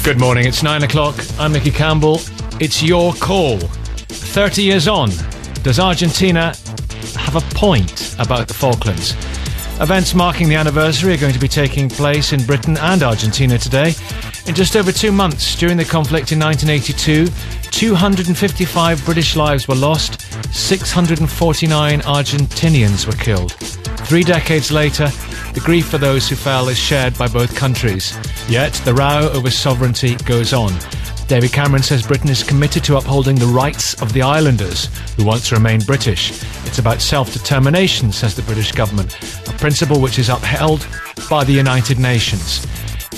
Good morning, it's 9 o'clock. I'm Nicky Campbell. It's your call. 30 years on, does Argentina have a point about the Falklands? Events marking the anniversary are going to be taking place in Britain and Argentina today. In just over 2 months during the conflict in 1982, 255 British lives were lost, 649 Argentinians were killed. 3 decades later, the grief for those who fell is shared by both countries. Yet, the row over sovereignty goes on. David Cameron says Britain is committed to upholding the rights of the islanders who want to remain British. It's about self-determination, says the British government, a principle which is upheld by the United Nations.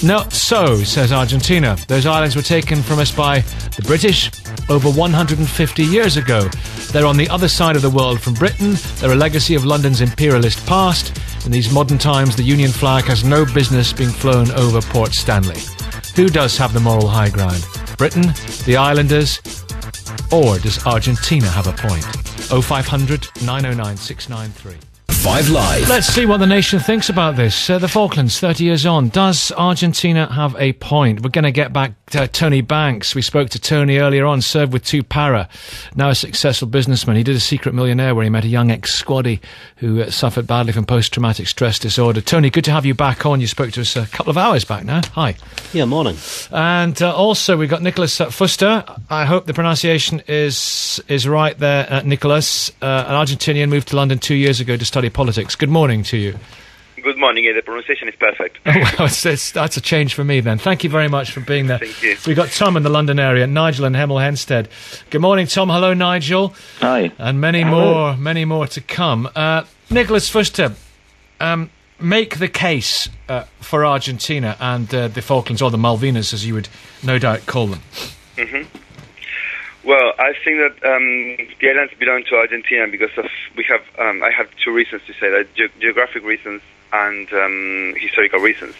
Not so, says Argentina. Those islands were taken from us by the British over 150 years ago. They're on the other side of the world from Britain. They're a legacy of London's imperialist past. In these modern times, the Union flag has no business being flown over Port Stanley. Who does have the moral high ground? Britain, the islanders, or does Argentina have a point? 0500 909 693. 5 Live. Let's see what the nation thinks about this. The Falklands, 30 years on. Does Argentina have a point? We're going to get back to Tony Banks. We spoke to Tony earlier on, served with 2 para, now a successful businessman. He did A Secret Millionaire where he met a young ex-squaddy who suffered badly from post-traumatic stress disorder. Tony, good to have you back on. You spoke to us a couple of hours back now. Hi. Yeah, morning. And also we've got Nicholas Fuster. I hope the pronunciation is right there, Nicholas. An Argentinian moved to London 2 years ago to study politics. Good morning to you. Good morning. Yeah, the pronunciation is perfect. Oh, well, that's a change for me then. Thank you very much for being there. Thank you. We've got Tom in the London area, Nigel in Hemel Hempstead. Good morning, Tom. Hello, Nigel. Hi. And many more to come. Nicholas Fuster, make the case for Argentina and the Falklands, or the Malvinas, as you would no doubt call them. Mm-hmm. Well, I think that the islands belong to Argentina because I have 2 reasons to say that: geographic reasons and historical reasons.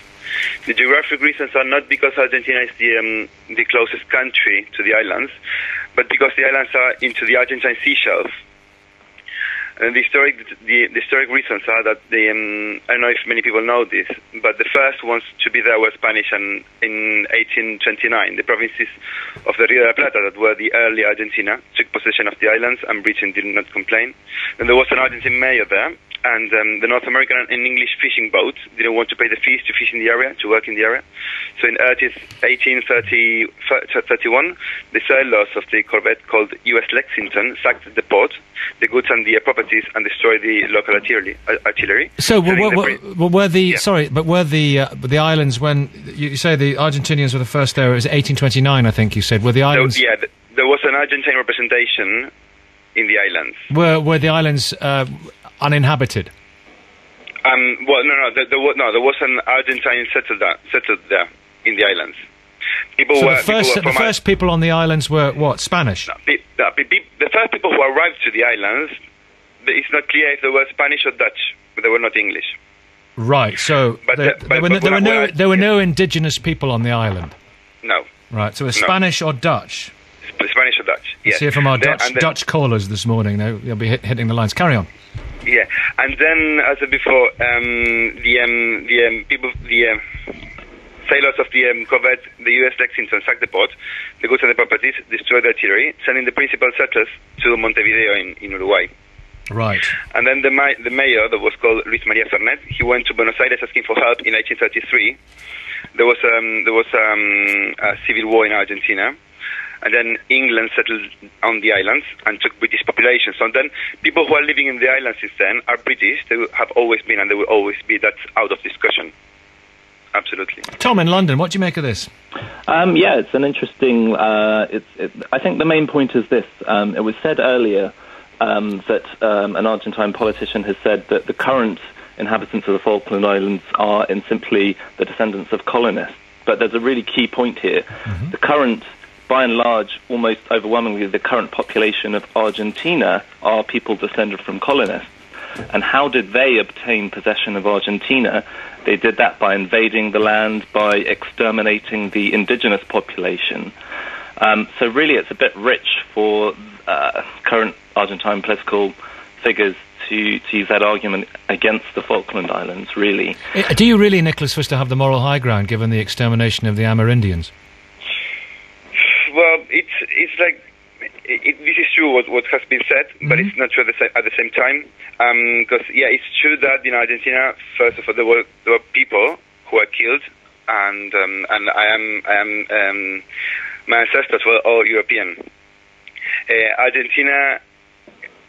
The geographic reasons are not because Argentina is the closest country to the islands, but because the islands are into the Argentine sea shelf. And the historic reasons are that I don't know if many people know this, but the first ones to be there were Spanish, and in 1829, the provinces of the Rio de la Plata, that were the early Argentina, took possession of the islands, and Britain did not complain. Then there was an Argentine mayor there, and the North American and English fishing boats didn't want to pay the fees to fish in the area, to work in the area. So in 1831, the sailors of the corvette called U.S. Lexington sacked the port, the goods and the properties, and destroyed the local artillery. So were the islands, when you say the Argentinians were the first there, it was 1829, I think you said, were the islands... there was an Argentine representation in the islands. Were the islands uninhabited? There was an Argentine settled there in the islands. The first people on the islands were what? Spanish? The first people who arrived to the islands, it's not clear if they were Spanish or Dutch, but they were not English. Right. So there were no indigenous people on the island. No. Right. So it was Spanish or Dutch. Spanish or Dutch. Yes. Let's hear from our Dutch callers this morning. They'll be hitting the lines. Carry on. Yeah, and then as I said before, sailors of the corvette, the U.S. Lexington, sacked the port, the goods and the properties, destroyed the artillery, sending the principal settlers to Montevideo in Uruguay. Right. And then the mayor, that was called Luis María Fernet, he went to Buenos Aires asking for help in 1833. There was a civil war in Argentina. And then England settled on the islands and took British population. So then people who are living in the islands since then are British. They have always been, and they will always be. That's out of discussion. Absolutely. Tom in London, what do you make of this? Yeah, it's an interesting... I think the main point is this. It was said earlier that an Argentine politician has said that the current inhabitants of the Falkland Islands are simply the descendants of colonists. But there's a really key point here. Mm-hmm. The current... By and large, almost overwhelmingly, the current population of Argentina are people descended from colonists. And how did they obtain possession of Argentina? They did that by invading the land, by exterminating the indigenous population. So really it's a bit rich for current Argentine political figures to use that argument against the Falkland Islands, really. Do you really, Nicholas Fuster, have the moral high ground given the extermination of the Amerindians? it's like this is true what has been said, but it's not true at the same time. Because it's true that in Argentina, first of all, there were people who were killed, and I am my ancestors were all European. Argentina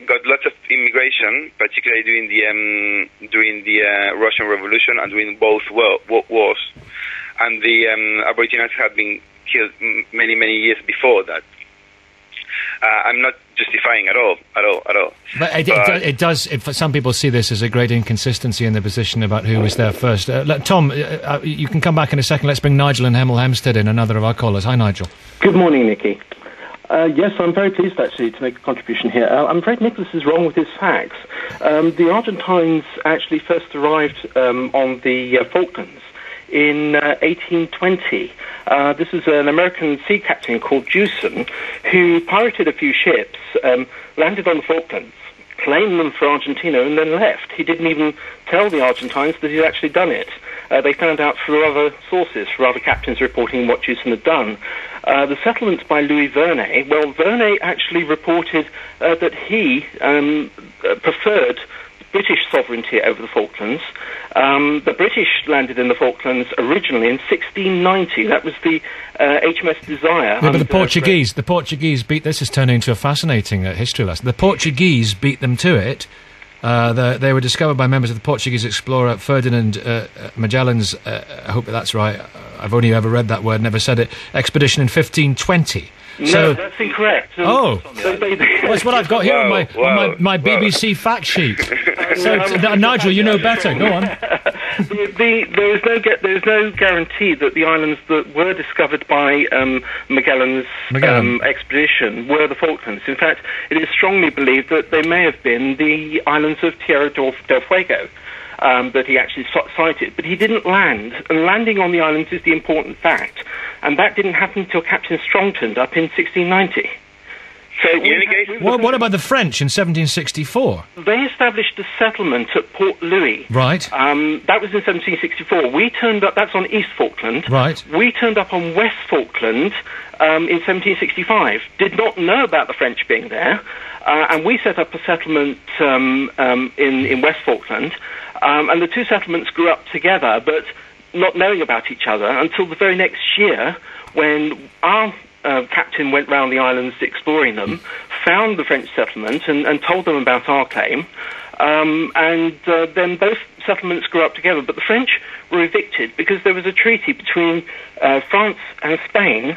got lots of immigration, particularly during the Russian Revolution and during both wars, and the Aboriginals have been killed many years before that. I'm not justifying at all. But it does. Some people see this as a great inconsistency in the position about who was there first. Tom, you can come back in a second. Let's bring Nigel in Hemel Hempstead in, another of our callers. Hi, Nigel. Good morning, Nicky. Yes, I'm very pleased, actually, to make a contribution here. I'm afraid Nicholas is wrong with his facts. The Argentines actually first arrived on the Falklands in 1820. This is an American sea captain called Jewson, who pirated a few ships, landed on the Falklands, claimed them for Argentina, and then left. He didn't even tell the Argentines that he'd actually done it. They found out through other sources, through other captains reporting what Jewson had done. The settlements by Louis Vernet, well, Vernet actually reported that he preferred British sovereignty over the Falklands. The British landed in the Falklands originally in 1690. That was the HMS Desire. Yeah, but the Portuguese beat. This is turning into a fascinating history lesson. The Portuguese beat them to it. They were discovered by members of the Portuguese explorer Ferdinand Magellan's, I hope that's right, I've only ever read that word, never said it, expedition in 1520. No, that's incorrect. That's what I've got here on my BBC fact sheet. Nigel, you know better. Go on. There is no guarantee that the islands that were discovered by Magellan's expedition were the Falklands. In fact, it is strongly believed that they may have been the islands of Tierra del Fuego that he actually sighted. But he didn't land, and landing on the islands is the important fact. And that didn't happen until Captain Strong turned up in 1690. So what about the French in 1764? They established a settlement at Port Louis. Right. That was in 1764. We turned up, that's on East Falkland. Right. We turned up on West Falkland in 1765. Did not know about the French being there. And we set up a settlement in West Falkland. And the two settlements grew up together, but not knowing about each other until the very next year when our captain went round the islands exploring them, found the French settlement and told them about our claim, and then both settlements grew up together. But the French were evicted because there was a treaty between France and Spain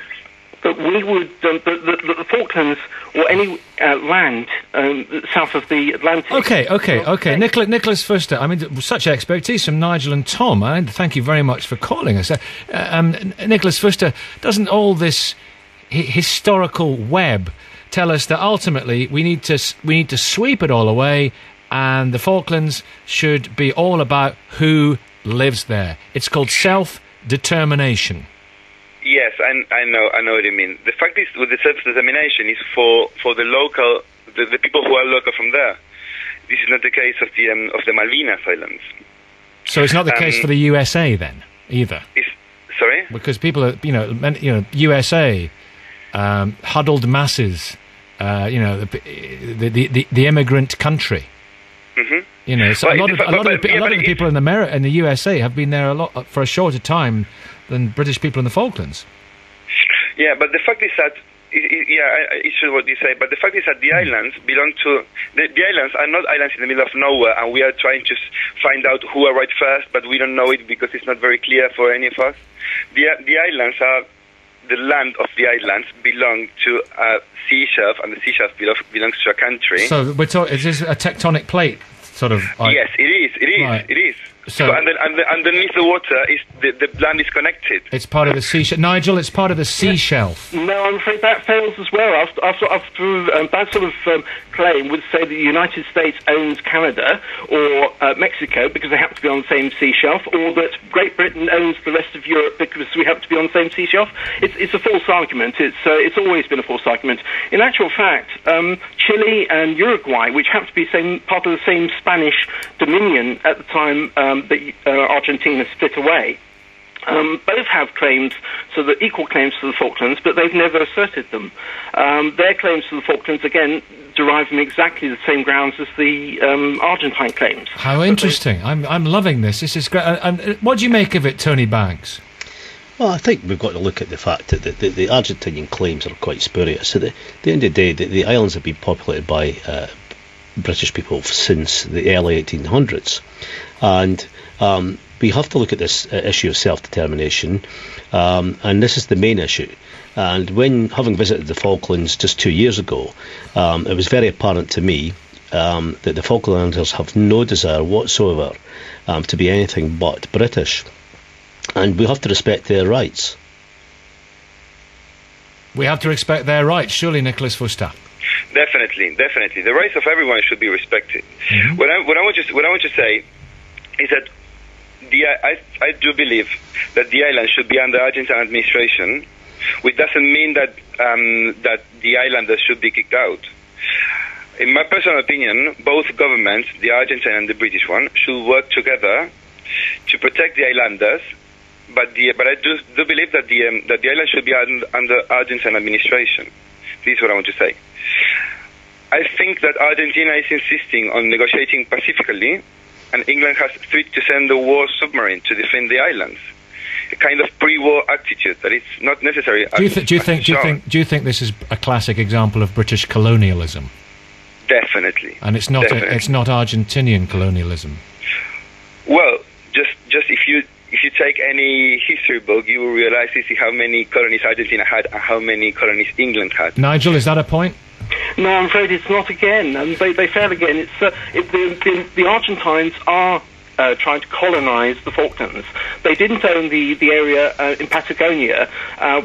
that we would the Falklands or any land south of the Atlantic. Okay. Nicholas Fuster. I mean, such expertise from Nigel and Tom. Thank you very much for calling us. Nicholas Fuster, doesn't all this historical web tell us that ultimately we need to sweep it all away, and the Falklands should be all about who lives there? It's called self-determination. Yes, I know what you mean. The fact is, with the self-determination is for the local, the people who are local from there. This is not the case of the Malvinas Islands. So it's not the case for the USA then, either. Sorry? Because people are, USA, huddled masses, the immigrant country. Mm-hmm. So a lot of the people in the USA have been there for a shorter time than British people in the Falklands. Yeah, but the fact is that it's true what you say. But the fact is that the islands belong to the islands are not islands in the middle of nowhere, and we are trying to find out who arrived first, but we don't know it because it's not very clear for any of us. The islands are the land of the islands belong to a sea shelf, and the sea shelf belongs to a country. So we're talking. Is this a tectonic plate sort of? Yes, it is. Right. It is. So underneath the water is the land is connected. It's part of the sea shelf. Nigel, it's part of the sea shelf. No, I'm afraid that fails as well. After that sort of claim would say the United States owns Canada or Mexico because they happen to be on the same sea shelf, or that Great Britain owns the rest of Europe because we happen to be on the same sea shelf. It's a false argument. It's always been a false argument. In actual fact, Chile and Uruguay, which happen to be part of the same Spanish dominion at the time that Argentina split away, both have claims, so the equal claims to the Falklands, but they've never asserted them. Their claims to the Falklands, again, derive from exactly the same grounds as the Argentine claims. How interesting. I'm loving this. This is great. What do you make of it, Tony Banks? Well, I think we've got to look at the fact that the Argentinian claims are quite spurious. At the end of the day, the islands have been populated by British people since the early 1800s. And we have to look at this issue of self-determination, and this is the main issue. And when, having visited the Falklands just 2 years ago, it was very apparent to me that the Falklanders have no desire whatsoever to be anything but British. And we have to respect their rights. We have to respect their rights, surely, Nicholas Fuster. Definitely. The rights of everyone should be respected. Mm-hmm. What I want to say is that I do believe that the island should be under Argentine administration, which doesn't mean that that the islanders should be kicked out. In my personal opinion, both governments, the Argentine and the British one, should work together to protect the islanders. But I do believe that the island should be under Argentine administration. This is what I want to say. I think that Argentina is insisting on negotiating pacifically, and England has threatened to send a war submarine to defend the islands. A kind of pre-war attitude that it's not necessary. Do you think this is a classic example of British colonialism? Definitely. And it's not Argentinian colonialism. Well, just if you take any history book, you will realize how many colonies Argentina had and how many colonies England had. Nigel, is that a point? No, I'm afraid it's not again. They fail again. The Argentines are trying to colonize the Falklands. They didn't own the area in Patagonia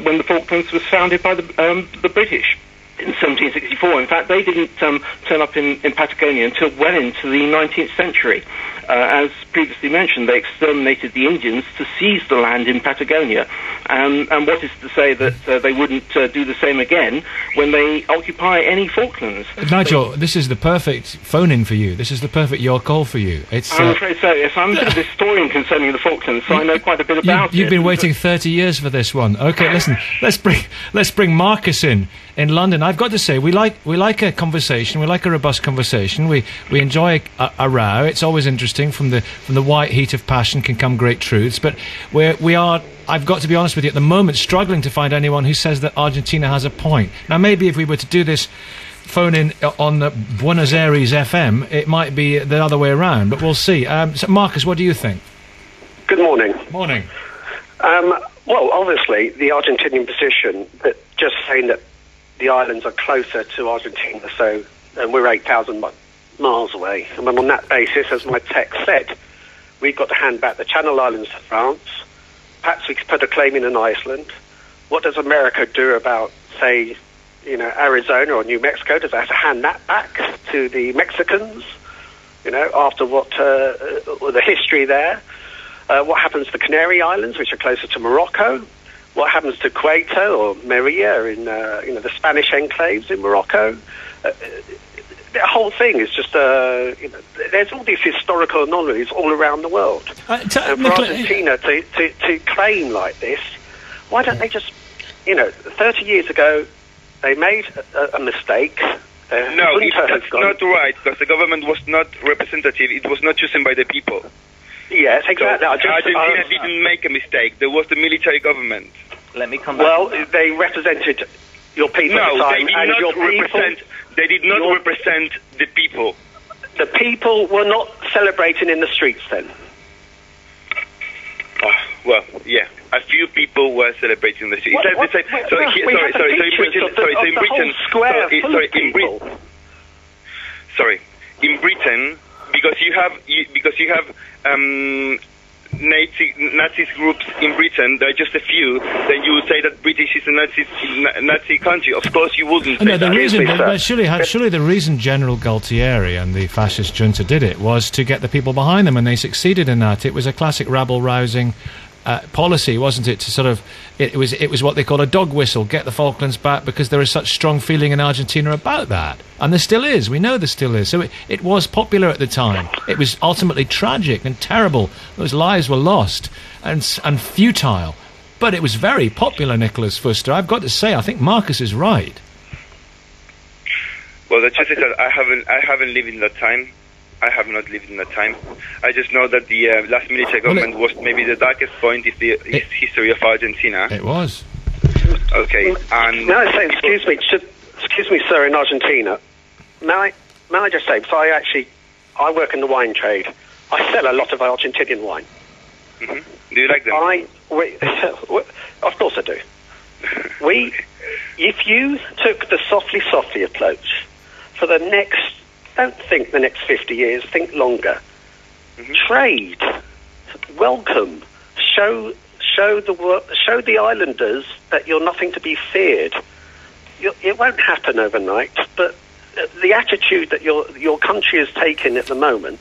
when the Falklands was founded by the British in 1764. In fact, they didn't turn up in Patagonia until well into the 19th century. As previously mentioned, they exterminated the Indians to seize the land in Patagonia. And what is to say that they wouldn't do the same again when they occupy any Falklands? Nigel, this is the perfect phone-in for you. This is the perfect your call for you. I'm afraid so, yes. I'm a bit of a historian concerning the Falklands, so I know quite a bit about it. You've been waiting 30 years for this one. OK, listen, let's bring Marcus in London. I've got to say, we like a conversation. We like a robust conversation. We enjoy a row. It's always interesting. From the white heat of passion can come great truths. But we are, I've got to be honest with you, at the moment struggling to find anyone who says that Argentina has a point. Now, maybe if we were to do this phone in on Buenos Aires FM, it might be the other way around. But we'll see. So Marcus, what do you think? Good morning. Morning. Well, obviously, the Argentinian position, that just saying that the islands are closer to Argentina, so and we're 8,000 miles away. And on that basis, as my text said, we've got to hand back the Channel Islands to France. Perhaps we could put a claim in Iceland. What does America do about, say, Arizona or New Mexico? Does it have to hand that back to the Mexicans? After what the history there? What happens to the Canary Islands, which are closer to Morocco? What happens to Ceuta or Melilla in the Spanish enclaves in Morocco? The whole thing is just, there's all these historical anomalies all around the world. And for Argentina to claim like this, why don't they just, 30 years ago, they made a mistake. No, that's not right, because the government was not representative. It was not chosen by the people. Yes, exactly. So Argentina didn't make a mistake. There was the military government. Let me come back. Well, they represented your people at the time. They did not represent the people. The people were not celebrating in the streets then. Well, yeah. A few people were celebrating in the streets. In Britain, because you have Nazi groups in Britain, there are just a few, then you would say that British is a Nazi country. Of course you wouldn't. No, surely the reason General Galtieri and the fascist junta did it was to get the people behind them, and they succeeded in that. It was a classic rabble-rousing policy, wasn't it? To sort of, it was what they call a dog whistle, get the Falklands back, because there is such strong feeling in Argentina about that, and there still is. We know there still is. So it was popular at the time. It was ultimately tragic and terrible. Those lives were lost and futile, but it was very popular. Nicholas Fuster, I've got to say, I think Marcus is right. Well, the truth is that I haven't lived in that time. I have not lived in that time. I just know that the last military government was maybe the darkest point in the history of Argentina. It was. Okay, and... May I say, excuse me, sir, in Argentina, may I just say, because I work in the wine trade. I sell a lot of Argentinian wine. Mm-hmm. Do you like them? Of course I do. If you took the softly approach for the next... Don't think the next 50 years, think longer. Mm-hmm. Trade, welcome, show the islanders that you're nothing to be feared. It won't happen overnight, but the attitude that your country is taking at the moment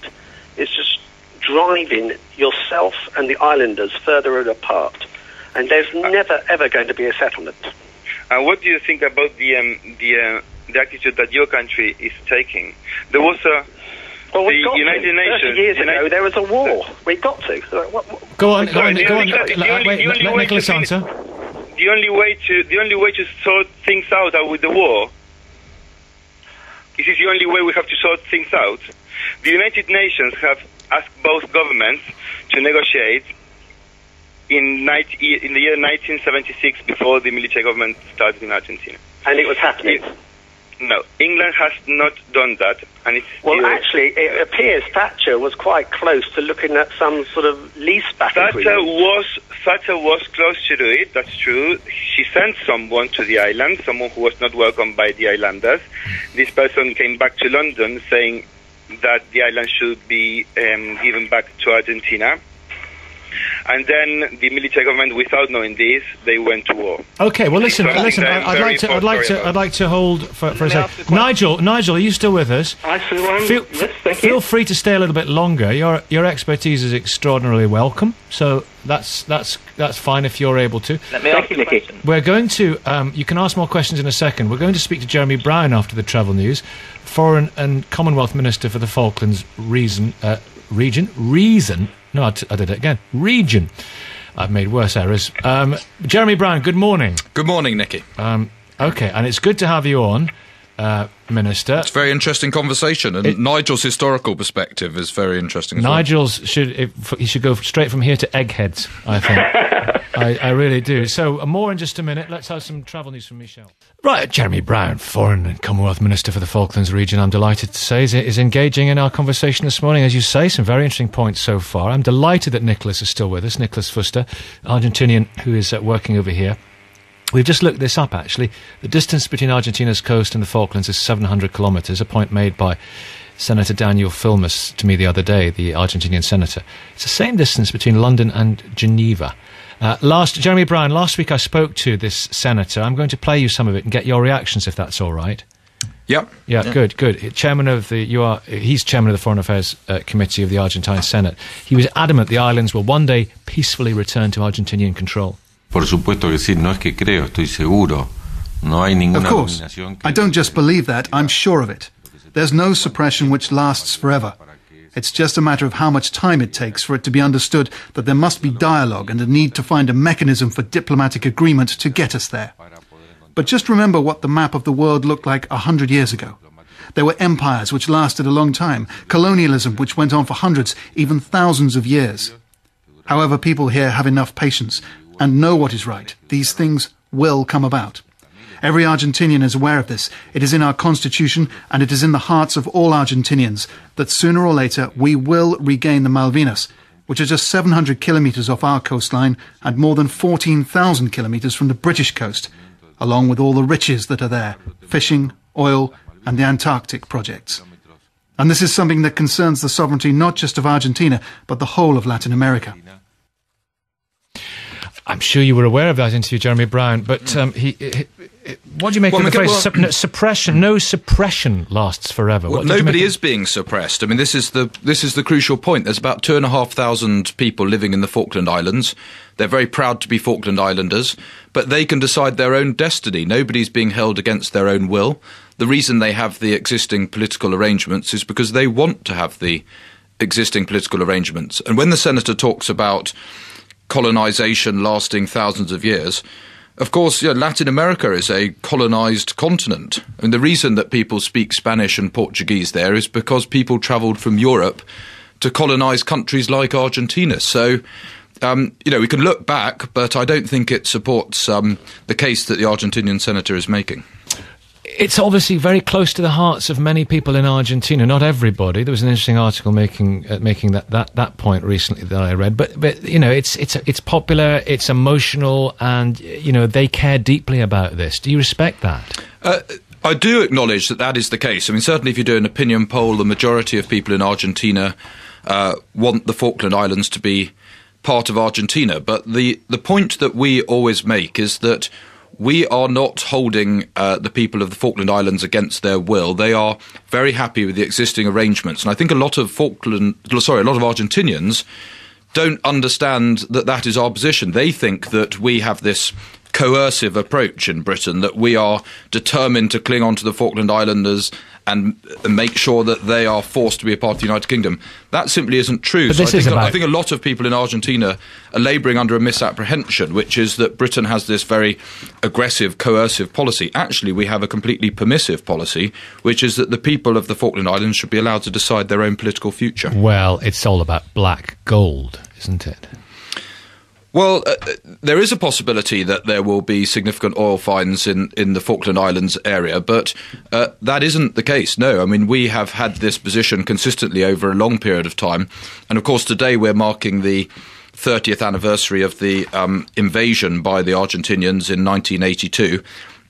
is just driving yourself and the islanders further apart. And there's never ever going to be a settlement. What do you think about the attitude that your country is taking? There was the United Nations. 30 years ago, there was a war. We got to. Go on. Let Nicholas answer. The only way to sort things out are with the war. This is the only way we have to sort things out. The United Nations have asked both governments to negotiate in the year 1976, before the military government started in Argentina. And it was happening. No, England has not done that, and it's actually, it appears Thatcher was quite close to looking at some sort of lease-back agreement. Thatcher was close to do it. That's true. She sent someone to the island, someone who was not welcomed by the islanders. This person came back to London saying that the island should be given back to Argentina. And then the military government, without knowing this, they went to war. Okay, well listen. I'd like to hold for a second. Nigel, are you still with us? I still am. Yes, thank you. Feel free to stay a little bit longer. Your expertise is extraordinarily welcome. So that's fine if you're able to. Let me ask you, Nicky. We're going to. You can ask more questions in a second. We're going to speak to Jeremy Browne after the travel news, Foreign and Commonwealth Minister for the Falklands region. No, I did it again. Region. I've made worse errors. Jeremy Browne, good morning. Good morning, Nicky. Okay, and it's good to have you on, Minister. It's a very interesting conversation, and Nigel's historical perspective is very interesting as Nigel's he should go straight from here to Eggheads, I think. I really do. So, more in just a minute. Let's have some travel news from Michelle. Right, Jeremy Browne, Foreign and Commonwealth Minister for the Falklands region, I'm delighted to say, is engaging in our conversation this morning. As you say, some very interesting points so far. I'm delighted that Nicholas is still with us, Nicholas Fuster, Argentinian, who is working over here. We've just looked this up, actually. The distance between Argentina's coast and the Falklands is 700 kilometres, a point made by Senator Daniel Filmus to me the other day, the Argentinian senator. It's the same distance between London and Geneva. Jeremy Browne, last week I spoke to this senator. I'm going to play you some of it and get your reactions, if that's all right. Yep. Yeah, good. He's chairman of the Foreign Affairs Committee of the Argentine Senate. He was adamant the islands will one day peacefully return to Argentinian control. Por supuesto que sí, no es que creo, estoy seguro. No hay ninguna. Of course, I don't just believe that, I'm sure of it. There's no suppression which lasts forever. It's just a matter of how much time it takes for it to be understood that there must be dialogue and a need to find a mechanism for diplomatic agreement to get us there. But just remember what the map of the world looked like 100 years ago. There were empires which lasted a long time, colonialism which went on for hundreds, even thousands of years. However, people here have enough patience and know what is right. These things will come about. Every Argentinian is aware of this. It is in our constitution and it is in the hearts of all Argentinians that sooner or later we will regain the Malvinas, which are just 700 kilometres off our coastline and more than 14,000 kilometres from the British coast, along with all the riches that are there, fishing, oil and the Antarctic projects. And this is something that concerns the sovereignty not just of Argentina, but the whole of Latin America. I'm sure you were aware of that interview, Jeremy Browne, but What do you make of the phrase suppression? No suppression lasts forever. Well, nobody is being suppressed. I mean, this is the crucial point. There's about 2,500 people living in the Falkland Islands. They're very proud to be Falkland Islanders, but they can decide their own destiny. Nobody's being held against their own will. The reason they have the existing political arrangements is because they want to have the existing political arrangements. And when the senator talks about colonisation lasting thousands of years, of course, Latin America is a colonised continent. And the reason that people speak Spanish and Portuguese there is because people travelled from Europe to colonise countries like Argentina. So, we can look back, but I don't think it supports the case that the Argentinian senator is making. It's obviously very close to the hearts of many people in Argentina. Not everybody. There was an interesting article making that point recently that I read. But it's popular, it's emotional, and they care deeply about this. Do you respect that? I do acknowledge that is the case. I mean, certainly if you do an opinion poll, the majority of people in Argentina want the Falkland Islands to be part of Argentina. But the point that we always make is that we are not holding the people of the Falkland Islands against their will. They are very happy with the existing arrangements. And I think a lot of Argentinians don't understand that is our position. They think that we have this coercive approach in Britain, that we are determined to cling on to the Falkland Islanders and make sure that they are forced to be a part of the United Kingdom. That simply isn't true. But I think a lot of people in Argentina are labouring under a misapprehension, which is that Britain has this very aggressive, coercive policy. Actually, we have a completely permissive policy, which is that the people of the Falkland Islands should be allowed to decide their own political future. Well, it's all about black gold, isn't it? Well, there is a possibility that there will be significant oil finds in the Falkland Islands area, but that isn't the case, no. I mean, we have had this position consistently over a long period of time, and of course today we're marking the 30th anniversary of the invasion by the Argentinians in 1982,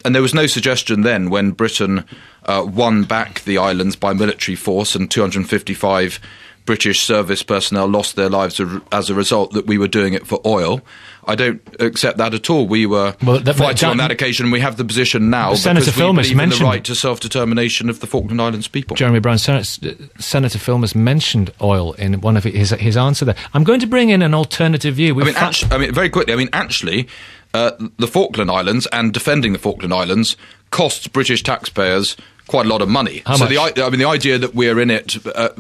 and there was no suggestion then, when Britain won back the islands by military force and 255 British service personnel lost their lives as a result, that we were doing it for oil. I don't accept that at all. We were fighting on that occasion. We have the position now because we believe in the right to self-determination of the Falkland Islands people. Jeremy Brown, Senator Filmus mentioned oil in one of his answer there. I'm going to bring in an alternative view. Very quickly, actually, the Falkland Islands and defending the Falkland Islands costs British taxpayers quite a lot of money. How much? The idea that we're in it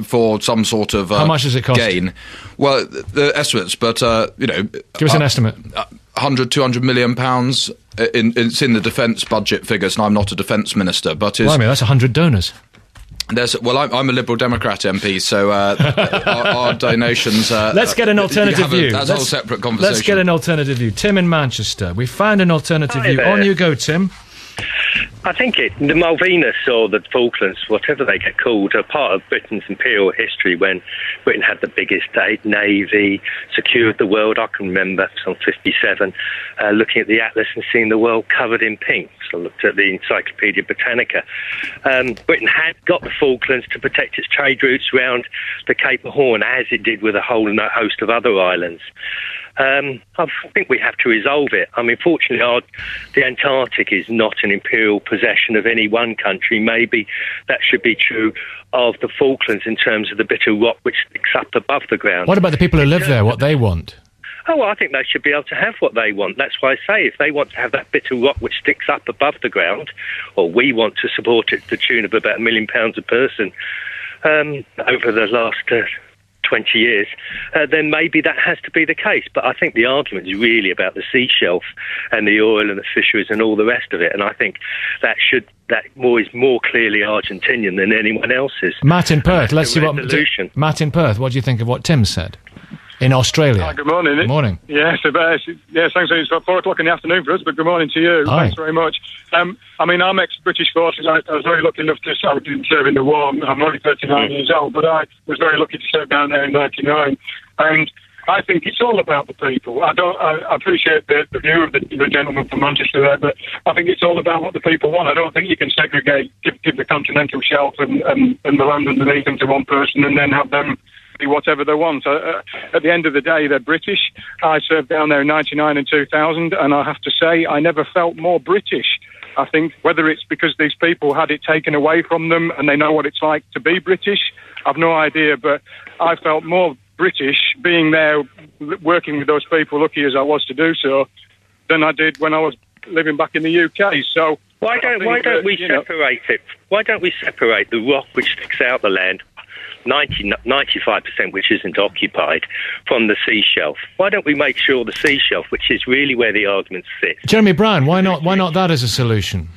for some sort of how much does it cost? Gain. Well, the estimates, but give us an estimate. 100-200 million pounds. It's in the defence budget figures, and I'm not a defence minister, but that's 100 donors. I'm a Liberal Democrat MP, so our donations. Let's get an alternative view. That's a whole separate conversation. Let's get an alternative view. Tim in Manchester. We found an alternative view. There. On you go, Tim. I think the Malvinas or the Falklands, whatever they get called, are part of Britain's imperial history when Britain had the biggest navy, secured the world. I can remember, on 57, looking at the atlas and seeing the world covered in pink. So I looked at the Encyclopaedia Britannica. Britain had got the Falklands to protect its trade routes around the Cape of Horn, as it did with a whole host of other islands. I think we have to resolve it. I mean, fortunately, the Antarctic is not an imperial possession of any one country. Maybe that should be true of the Falklands in terms of the bit of rock which sticks up above the ground. What about the people who live there, what they want? Oh, well, I think they should be able to have what they want. That's why I say if they want to have that bit of rock which sticks up above the ground, or we want to support it to the tune of about £1 million a person over the last 20 years, then maybe that has to be the case. But I think the argument is really about the sea shelf and the oil and the fisheries and all the rest of it. And I think that is more clearly Argentinian than anyone else's. Matt in Perth, let's see Matt in Perth, what do you think of what Tim said? In Australia. Hi, good morning. Good morning. Yes, thanks. It's about 4 o'clock in the afternoon for us, but good morning to you. Hi. Thanks very much. I'm ex-British forces. I was very lucky enough to serve in the war. I'm only 39 years old, but I was very lucky to serve down there in 99. And I think it's all about the people. I appreciate the view of the gentleman from Manchester there, but I think it's all about what the people want. I don't think you can segregate, give the continental shelf and the land underneath them to one person and then have them be whatever they want. At the end of the day, they're British. I served down there in 99 and 2000, and I have to say I never felt more British I think whether it's because these people had it taken away from them and they know what it's like to be British, I've no idea, but I felt more British being there, working with those people, lucky as I was to do so, than I did when I was living back in the UK. So why don't we separate it? Why don't we separate the rock which sticks out the land, 95% which isn't occupied, from the sea shelf? Why don't we make sure the sea shelf, which is really where the argument sits? Jeremy Brown, why not that as a solution?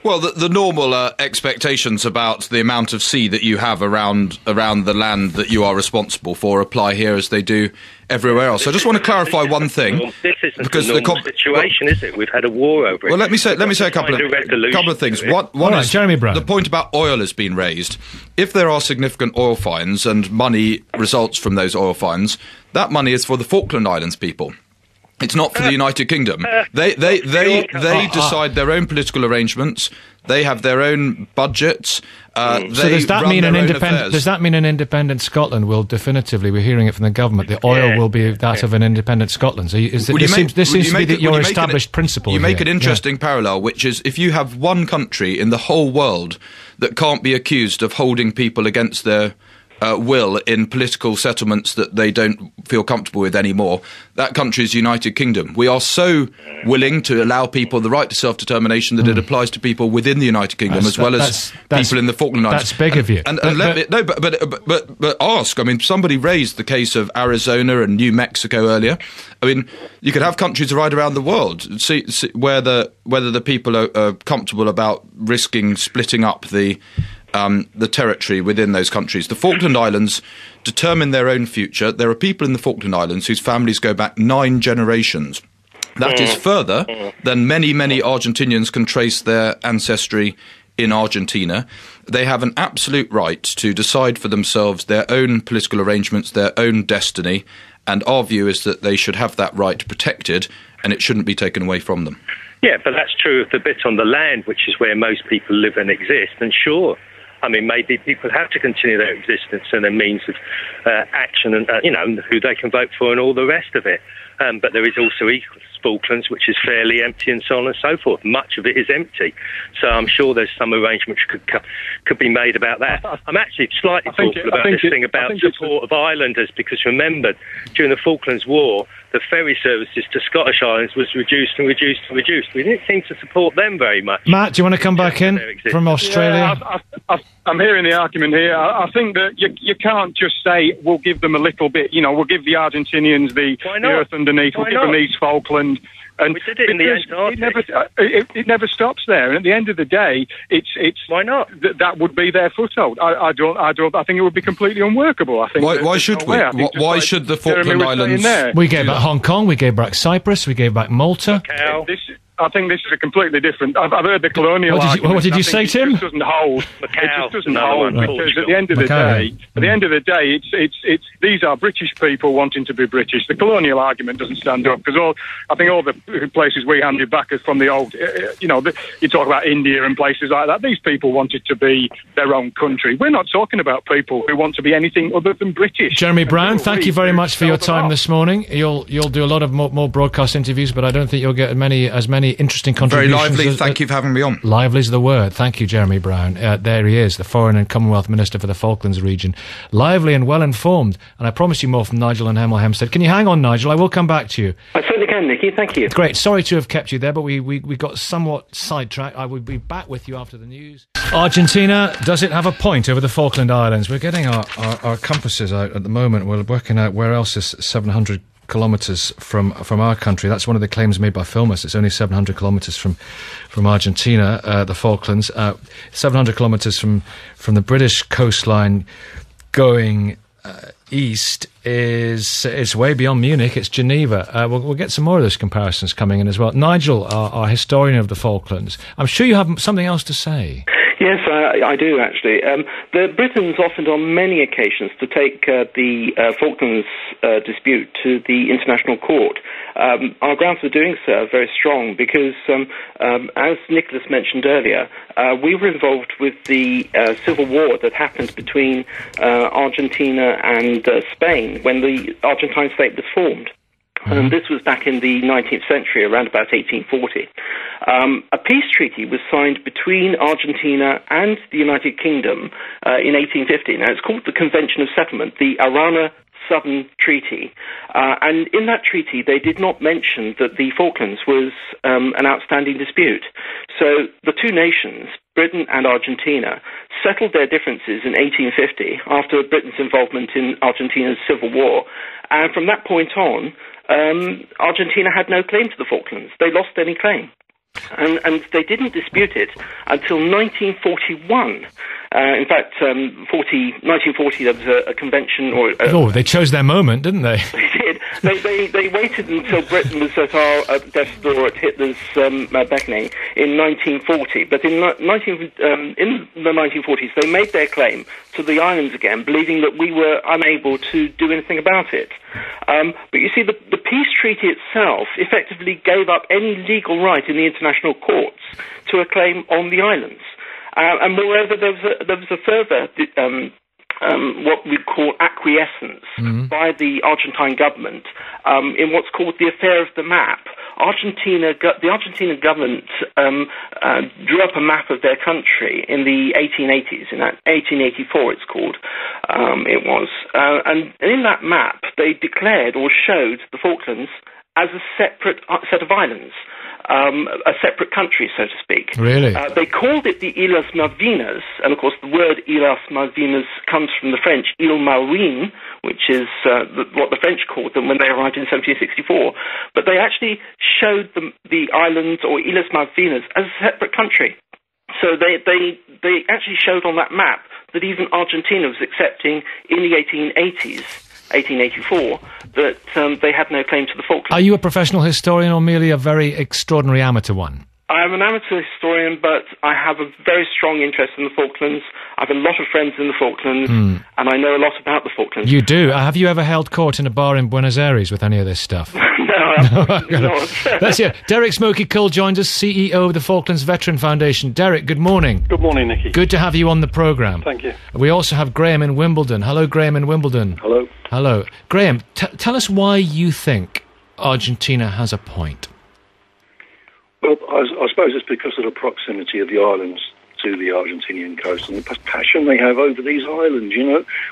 Well, the normal expectations about the amount of sea that you have around the land that you are responsible for apply here as they do everywhere else. So I just want to clarify one thing. This isn't because the normal situation, is it? We've had a war over it. Well, let me say a couple of things. One is Jeremy Brown. The point about oil has been raised. If there are significant oil finds and money results from those oil finds, that money is for the Falkland Islands people. It's not for the United Kingdom. They decide their own political arrangements. They have their own budgets. So does that mean an independent Scotland will definitively? We're hearing it from the government. The oil will be that of an independent Scotland. So this seems to be your established principle. You make an interesting parallel, which is if you have one country in the whole world that can't be accused of holding people against their will in political settlements that they don't feel comfortable with anymore. That country is the United Kingdom. We are so willing to allow people the right to self-determination that it applies to people within the United Kingdom as well as people in the Falkland Islands. That's big of you. But ask. I mean, somebody raised the case of Arizona and New Mexico earlier. I mean, you could have countries right around the world see whether the people are comfortable about risking splitting up the territory within those countries. The Falkland Islands determine their own future. There are people in the Falkland Islands whose families go back 9 generations. That is further than many Argentinians can trace their ancestry in Argentina. They have an absolute right to decide for themselves their own political arrangements, their own destiny, and our view is that they should have that right protected and it shouldn't be taken away from them. Yeah, but that's true of the bit on the land, which is where most people live and exist, and sure, I mean, maybe people have to continue their existence and their means of action and, who they can vote for and all the rest of it. But there is also Falklands, which is fairly empty and so on and so forth. Much of it is empty. So I'm sure there's some arrangement which could be made about that. I'm actually slightly thoughtful about this thing about support of islanders, because remember, during the Falklands War, the ferry services to Scottish Islands was reduced and reduced and reduced. We didn't seem to support them very much. Matt, do you want to come back in from Australia? Yeah, I'm hearing the argument here. I think that you can't just say, we'll give them a little bit, we'll give the Argentinians the earth underneath, we'll give them East Falkland. And we did it in the Antarctic. It never stops there. And at the end of the day, it's why not? That would be their foothold. I think it would be completely unworkable. I think. Why should we? Why should the Falkland Islands? We gave back Hong Kong. We gave back Cyprus. We gave back Malta. I think this is a completely different. I've heard the colonial argument. What did you say, Tim? It just doesn't hold. It just doesn't hold because at the end of the day, it's these are British people wanting to be British. The colonial argument doesn't stand up because I think all the places we handed back are from the old. You talk about India and places like that. These people wanted to be their own country. We're not talking about people who want to be anything other than British. Jeremy Brown, thank you very much for your time this morning. You'll do a lot of more broadcast interviews, but I don't think you'll get as many interesting contributions. Very lively. Thank you for having me on. Lively's the word. Thank you, Jeremy Brown. There he is, the Foreign and Commonwealth Minister for the Falklands region. Lively and well informed. And I promise you more from Nigel and Hemel Hempstead. Can you hang on, Nigel? I will come back to you. I certainly can, Nicky. Thank you. Great. Sorry to have kept you there, but we got somewhat sidetracked. I will be back with you after the news. Argentina, does it have a point over the Falkland Islands? We're getting our compasses out at the moment. We're working out where else is 700 kilometres from our country. That's one of the claims made by Filmus. It's only 700 kilometres from Argentina, the Falklands. 700 kilometres from the British coastline going east is way beyond Munich. It's Geneva. We'll get some more of those comparisons coming in as well. Nigel, our historian of the Falklands, I'm sure you have something else to say. Yes, I do, actually. The Britons often, on many occasions, to take the Falklands dispute to the International Court. Our grounds for doing so are very strong because, as Nicholas mentioned earlier, we were involved with the civil war that happened between Argentina and Spain when the Argentine state was formed. And this was back in the 19th century, around about 1840. A peace treaty was signed between Argentina and the United Kingdom in 1850. Now, it's called the Convention of Settlement, the Arana Southern Treaty. And in that treaty, they did not mention that the Falklands was an outstanding dispute. So the two nations, Britain and Argentina, settled their differences in 1850 after Britain's involvement in Argentina's civil war. And from that point on, Argentina had no claim to the Falklands. They lost any claim. And they didn't dispute it until 1941. In fact, 1940, there was a convention... they chose their moment, didn't they? They did. They waited until Britain was at our death's door at Hitler's beckoning in 1940. But in the 1940s, they made their claim to the islands again, believing that we were unable to do anything about it. But you see, the peace treaty itself effectively gave up any legal right in the international courts to a claim on the islands. And moreover, there was a further what we call acquiescence by the Argentine government in what's called the affair of the map. The Argentinian government drew up a map of their country in the 1880s. In 1884, it's called. And in that map, they declared or showed the Falklands as a separate set of islands. A separate country, so to speak. Really? They called it the Islas Malvinas, and of course the word Islas Malvinas comes from the French Île Marouine, which is what the French called them when they arrived in 1764. But they actually showed the islands, or Islas Malvinas, as a separate country. So they actually showed on that map that even Argentina was accepting in the 1880s, 1884, that they had no claim to the Falklands. Are you a professional historian or merely a very extraordinary amateur one? I am an amateur historian, but I have a very strong interest in the Falklands. I have a lot of friends in the Falklands, and I know a lot about the Falklands. You do? Have you ever held court in a bar in Buenos Aires with any of this stuff? No, absolutely not. That's it. Derek Smokey Cole joins us, CEO of the Falklands Veteran Foundation. Derek, good morning. Good morning, Nicky. Good to have you on the programme. Thank you. We also have Graham in Wimbledon. Hello, Graham in Wimbledon. Hello. Hello. Graham, tell us why you think Argentina has a point. Well, I suppose it's because of the proximity of the islands to the Argentinian coast and the passion they have over these islands,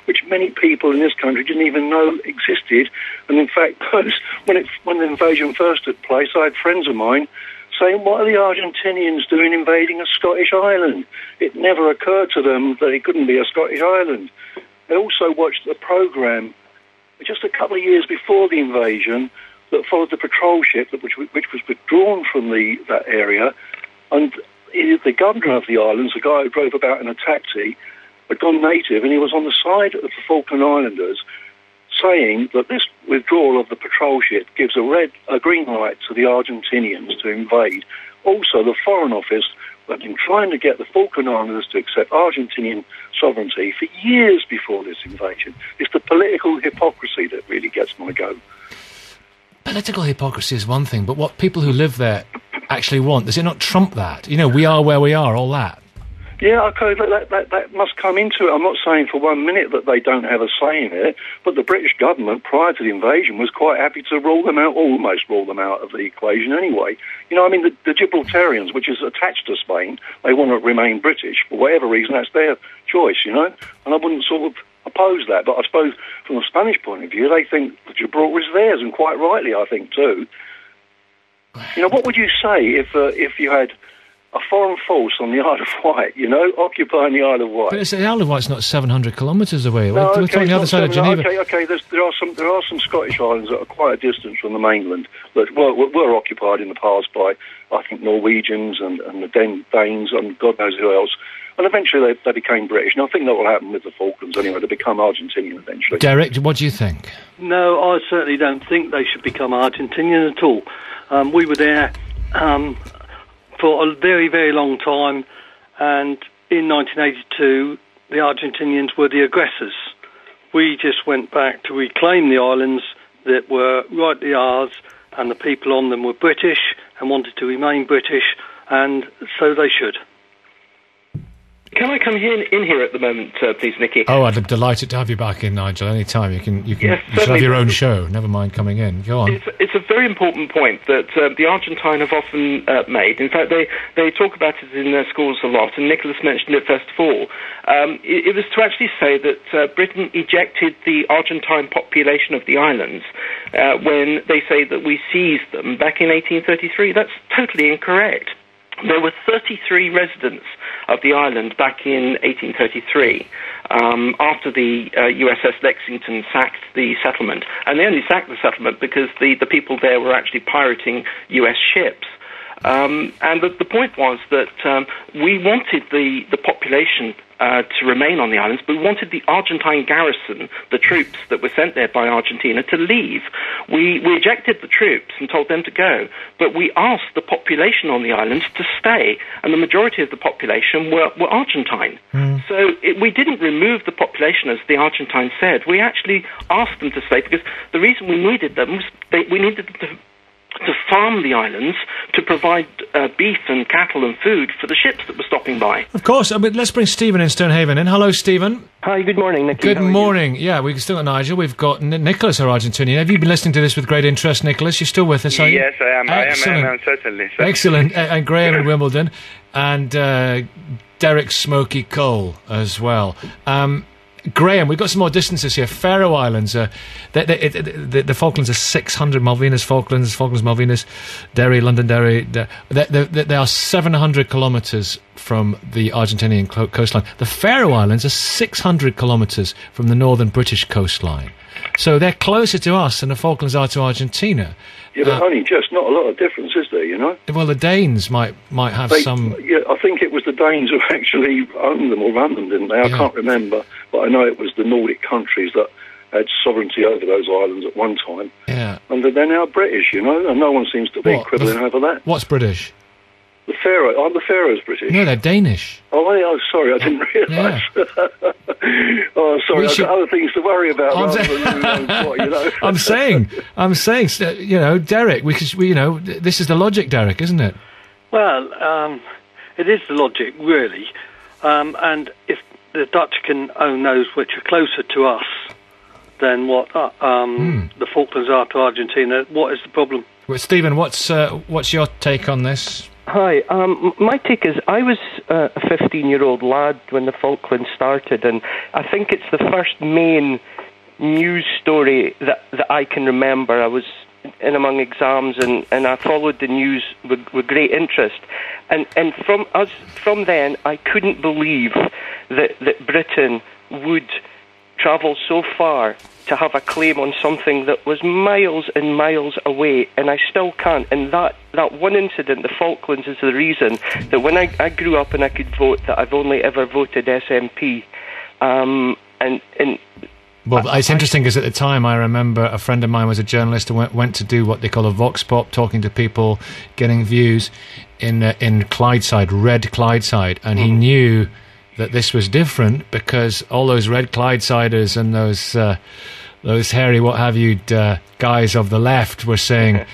which many people in this country didn't even know existed. And in fact, when the invasion first took place, I had friends of mine saying, what are the Argentinians doing invading a Scottish island? It never occurred to them that it couldn't be a Scottish island. They also watched a programme just a couple of years before the invasion that followed the patrol ship which was withdrawn from that area, and the governor of the islands, the guy who drove about in a taxi, had gone native, and he was on the side of the Falkland Islanders saying that this withdrawal of the patrol ship gives a green light to the Argentinians to invade. Also, the Foreign Office had been trying to get the Falkland Islanders to accept Argentinian sovereignty for years before this invasion. It's the political hypocrisy that really gets my goat. Political hypocrisy is one thing, but what people who live there actually want, does it not trump that? We are where we are, all that. Yeah, okay, that must come into it. I'm not saying for 1 minute that they don't have a say in it, but the British government, prior to the invasion, was quite happy to rule them out, almost rule them out of the equation anyway. The Gibraltarians, which is attached to Spain, they want to remain British. For whatever reason, that's their choice, and I wouldn't sort of oppose that. But I suppose from a Spanish point of view, they think that Gibraltar is theirs, and quite rightly, I think, too. What would you say if you had a foreign force on the Isle of Wight, occupying the Isle of Wight? But the Isle of Wight's not 700 kilometres away. No, we're talking the other side of Geneva. Okay. There are some Scottish islands that are quite a distance from the mainland that were occupied in the past by, I think, Norwegians and the Danes and God knows who else. And eventually they became British. And I think that will happen with the Falklands anyway. They become Argentinian eventually. Derek, what do you think? No, I certainly don't think they should become Argentinian at all. We were there for a very, very long time, and in 1982 the Argentinians were the aggressors. We just went back to reclaim the islands that were rightly ours, and the people on them were British and wanted to remain British, and so they should. Can I come in here at the moment, please, Nicky? Oh, I'd be delighted to have you back in, Nigel. Any time you can Yes, you should have your certainly. own show. Never mind coming in. Go on. It's a very important point that the Argentine have often made. In fact, they talk about it in their schools a lot, and Nicholas mentioned it first of all. It was to actually say that Britain ejected the Argentine population of the islands when they say that we seized them back in 1833. That's totally incorrect. There were 33 residents of the island back in 1833 after the USS Lexington sacked the settlement. And they only sacked the settlement because the people there were actually pirating US ships. And the point was that we wanted the population to remain on the islands, but we wanted the Argentine garrison, the troops that were sent there by Argentina, to leave. We ejected the troops and told them to go, but we asked the population on the islands to stay, and the majority of the population were Argentine. So we didn't remove the population, as the Argentines said. We actually asked them to stay because the reason we needed them was we needed them to farm the islands to provide beef and cattle and food for the ships that were stopping by. Of course. But let's bring Stephen in Stonehaven in. Hello, Stephen. Hi, good morning, Nicky. Good morning. Yeah, we've still got Nigel. We've got Nicholas, our Argentinian. Have you been listening to this with great interest, Nicholas? You're still with us, are you? Yes, I am. Excellent. I am certainly. Excellent. And Graham in Wimbledon. And Derek Smoky Cole as well. Graham, we've got some more distances here. Faroe Islands, the Falklands are 600, Malvinas, Falklands, Malvinas, Derry, London, Derry. They are 700 kilometres from the Argentinian coastline. The Faroe Islands are 600 kilometres from the northern British coastline. So they're closer to us than the Falklands are to Argentina. Yeah, but only just, not a lot of difference, is there, you know? Well, the Danes might have some... Yeah, I think it was the Danes who actually owned them or ran them, didn't they? I can't remember, but I know it was the Nordic countries that had sovereignty over those islands at one time. Yeah. And they're now British, you know, and no one seems to be quibbling over that. What's British? The Faroe, aren't the Faroes British? No, they're Danish. Oh, sorry, I didn't realise. Yeah. Oh, sorry, I've got other things to worry about. I'm saying, you know, Derek, this is the logic, Derek, isn't it? Well, it is the logic, really. And if the Dutch can own those which are closer to us than what the Falklands are to Argentina, what is the problem? Well, Stephen, what's your take on this? Hi, my take is I was a 15-year-old lad when the Falklands started, and I think it's the first main news story that I can remember. I was in among exams, and I followed the news with great interest. And from then, I couldn't believe that Britain would travel so far to have a claim on something that was miles and miles away, and I still can't. And that one incident, the Falklands, is the reason that when I grew up and I could vote, that I've only ever voted SNP. Well, it's interesting because at the time I remember a friend of mine was a journalist and went to do what they call a vox pop, talking to people, getting views in Clydeside, Red Clydeside, and he knew that this was different because all those Red Clydesiders and those hairy what have you guys of the left were saying,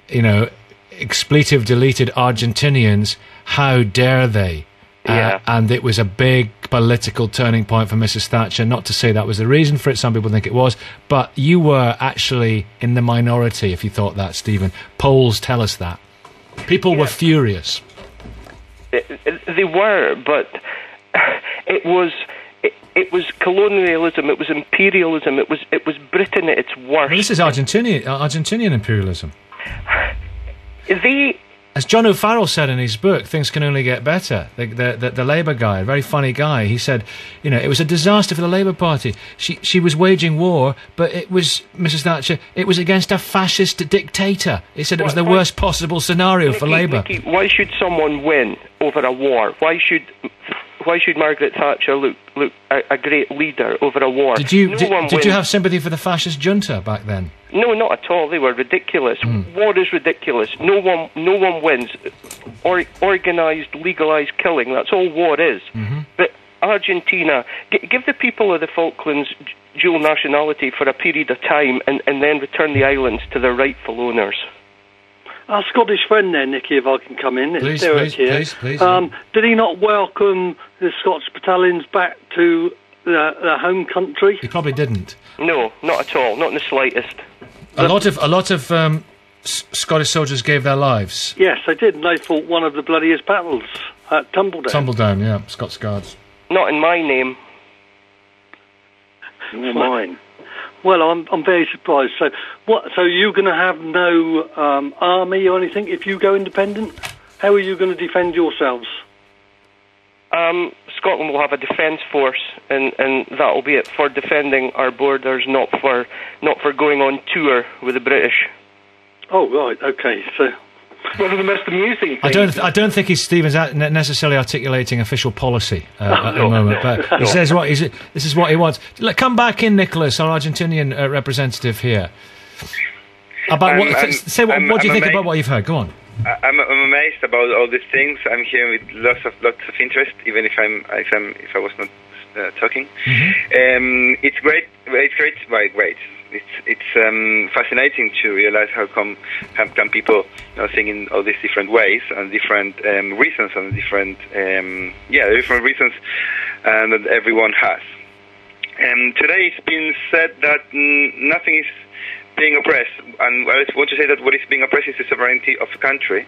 you know, expletive deleted Argentinians, how dare they? And it was a big political turning point for Mrs. Thatcher. Not to say that was the reason for it, some people think it was, but you were actually in the minority if you thought that, Stephen. Polls tell us that. People were furious. They were, but it was colonialism, it was imperialism, it was Britain at its worst. Well, this is Argentinian imperialism. As John O'Farrell said in his book, things can only get better. The Labour guy, a very funny guy, he said, you know, it was a disaster for the Labour Party. She was waging war, but it was, Mrs. Thatcher, it was against a fascist dictator. He said it was the worst possible scenario for Labour. Nicky, why should someone win over a war? Why should Margaret Thatcher look a great leader over a war? Did you have sympathy for the fascist junta back then? No, not at all. They were ridiculous. War is ridiculous. No one wins. Organised, legalised killing, that's all war is. But Argentina, give the people of the Falklands dual nationality for a period of time and then return the islands to their rightful owners. Our Scottish friend there, Nicky, if I can come in. Please. Did he not welcome the Scots battalions back to their home country? He probably didn't. No, not at all, not in the slightest. A lot of Scottish soldiers gave their lives. Yes, they did, and they fought one of the bloodiest battles at Tumbledown. Tumbledown, yeah, Scots Guards. Not in my name. Nor mine. Well, I'm very surprised. So, So you're going to have no army or anything if you go independent? How are you going to defend yourselves? Scotland will have a defence force, and that will be it for defending our borders, not for going on tour with the British. Oh right, okay. So, one of the most amusing things. I don't think Stephen's necessarily articulating official policy at the moment, but he says this is what he wants. Come back in, Nicholas, our Argentinian representative here. About what do you think about what you've heard? Go on. I'm amazed about all these things. I'm hearing with lots of interest, even if I was not talking. Mm-hmm. It's great. It's fascinating to realize how come people think in all these different ways and different reasons and different reasons that everyone has. Today it's been said that nothing is being oppressed, and I want to say that what is being oppressed is the sovereignty of the country.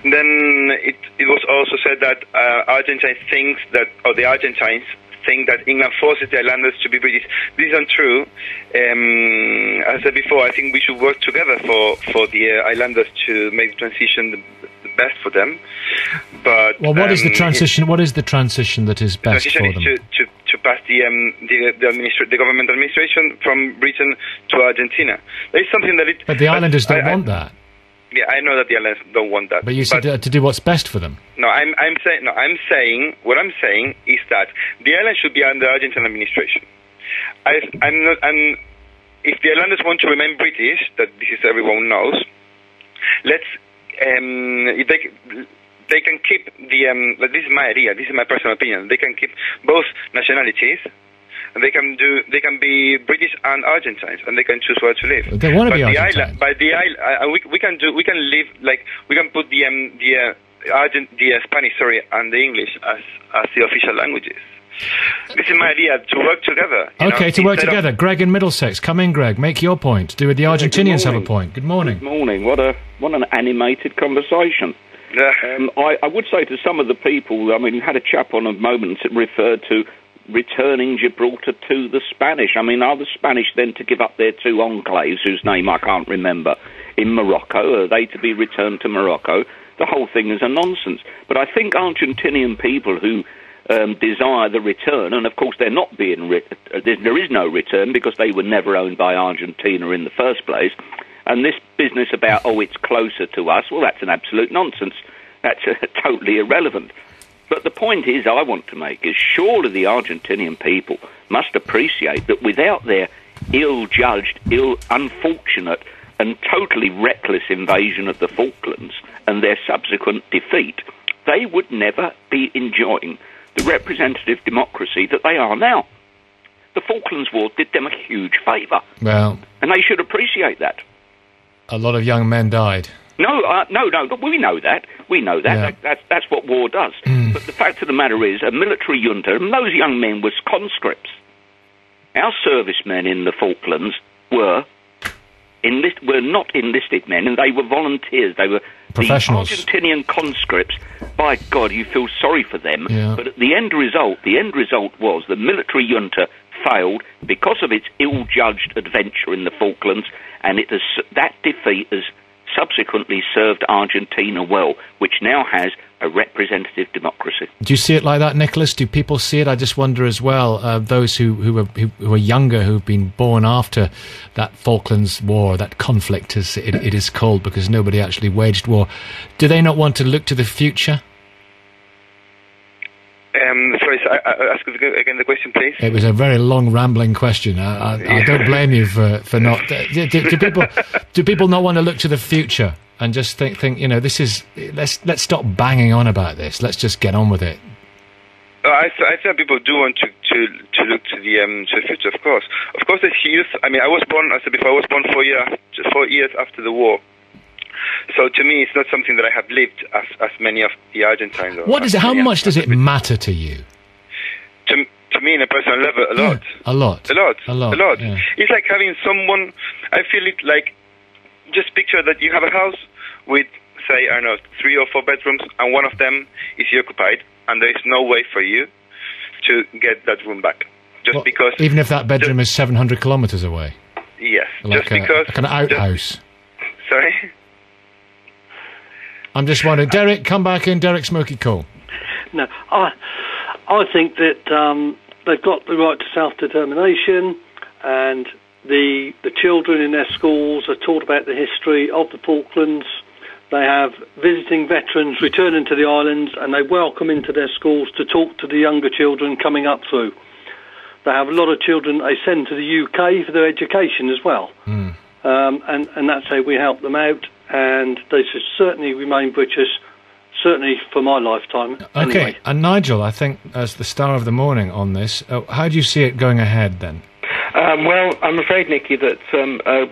Then it was also said that the Argentines think that England forces the islanders to be British. This is untrue. As I said before, I think we should work together for the islanders to make the transition the best for them. But what is the transition? What is the transition that is best for them? To pass the government administration from Britain to Argentina. There is something that But the islanders don't want that. Yeah, I know that the islanders don't want that. But you said to do what's best for them. What I'm saying is that the island should be under Argentine administration. If the islanders want to remain British, that this is everyone knows, they can keep this is my idea, this is my personal opinion, they can keep both nationalities, and they can be British and Argentines, and they can choose where to live. They want to be Argentine. We can live we can put the Spanish, and the English as the official languages. This is my idea, to work together. To work together. Greg in Middlesex, come in, Greg. Make your point. Do the Argentinians have a point? Good morning. Good morning. What an animated conversation. I would say to some of the people, I mean, you had a chap on a moment that referred to returning Gibraltar to the Spanish. I mean, are the Spanish then to give up their two enclaves, whose name I can't remember, in Morocco? Are they to be returned to Morocco? The whole thing is a nonsense. But I think Argentinian people who desire the return, and of course they're not being there is no return because they were never owned by Argentina in the first place. And this business about, it's closer to us, well, that's an absolute nonsense. That's totally irrelevant. But the point I want to make is surely the Argentinian people must appreciate that without their ill-judged, unfortunate and totally reckless invasion of the Falklands and their subsequent defeat, they would never be enjoying the representative democracy that they are now. The Falklands War did them a huge favour. Well, and they should appreciate that. A lot of young men died. No, we know that. We know that. Yeah. That's what war does. But the fact of the matter is, a military junta, and those young men were conscripts. Our servicemen in the Falklands were not enlisted men, and they were volunteers. They were professionals. The Argentinian conscripts. By God, you feel sorry for them. Yeah. But the end result was the military junta failed because of its ill-judged adventure in the Falklands, and that defeat has subsequently served Argentina well, which now has a representative democracy. Do you see it like that, Nicholas? Do people see it? I just wonder as well, those who are younger, who've been born after that Falklands War, that conflict, as it is called, because nobody actually waged war, do they not want to look to the future? Sorry, ask again the question, please. It was a very long, rambling question. I don't blame you for not. Do people not want to look to the future and just think? This is. Let's stop banging on about this. Let's just get on with it. I think people do want to look to the future. Of course, there's youth. I mean, I was born. I said before, I was born 4 years after the war. So to me, it's not something that I have lived as many of the Argentines. What is it? How much does it matter to you? To me, in a personal level, a lot. A lot. A lot. A lot. A lot. Yeah. It's like having someone. I feel it like, just picture that you have a house with, say, I don't know, 3 or 4 bedrooms, and one of them is occupied, and there is no way for you to get that room back, just because. Even if that bedroom is 700 kilometres away. Yes, like just because. Like an outhouse. Sorry. I'm just wondering, Derek, come back in. Derek Smoky Cool. No, I think that they've got the right to self-determination, and the children in their schools are taught about the history of the Falklands. They have visiting veterans returning to the islands, and they welcome into their schools to talk to the younger children coming up through. They have a lot of children they send to the UK for their education as well. And that's how we help them out, and they should certainly remain British, certainly for my lifetime. Okay, anyway. And Nigel, I think, as the star of the morning on this, how do you see it going ahead then? Well, I'm afraid, Nicky, that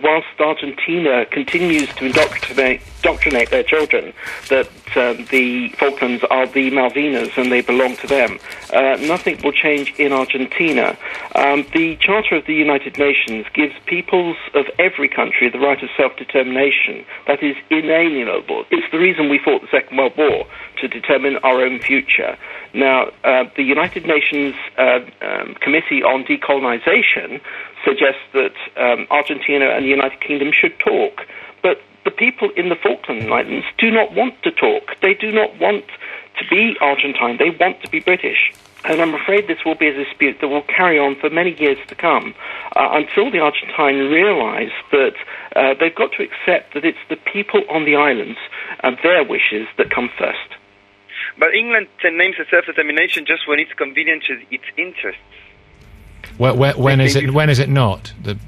whilst Argentina continues to indoctrinate their children that the Falklands are the Malvinas and they belong to them, nothing will change in Argentina. The Charter of the United Nations gives peoples of every country the right of self-determination. That is inalienable. It's the reason we fought the Second World War, to determine our own future. Now, the United Nations Committee on Decolonization suggests that Argentina and the United Kingdom should talk, but the people in the Falkland Islands do not want to talk. They do not want to be Argentine. They want to be British. And I'm afraid this will be a dispute that will carry on for many years to come until the Argentines realise that they've got to accept that it's the people on the islands and their wishes that come first. But England names a self-determination just when it's convenient to its interests. When is it not? The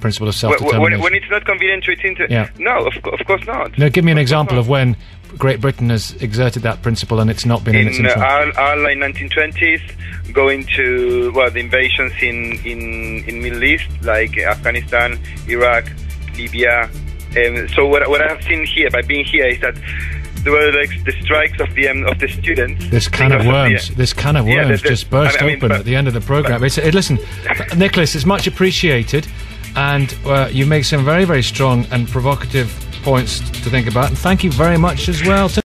principle of self-determination? When it's not convenient to its interests? Yeah. No, of course not. No, give me an example of when Great Britain has exerted that principle and it's not been in its interest. In 1920s, going to the invasions in Middle East, like Afghanistan, Iraq, Libya. So what I have seen here, by being here, is that there were like the strikes of the students. This can of worms just burst open at the end of the programme. Listen, Nicholas, it's much appreciated, and you make some very, very strong and provocative points to think about, and thank you very much as well.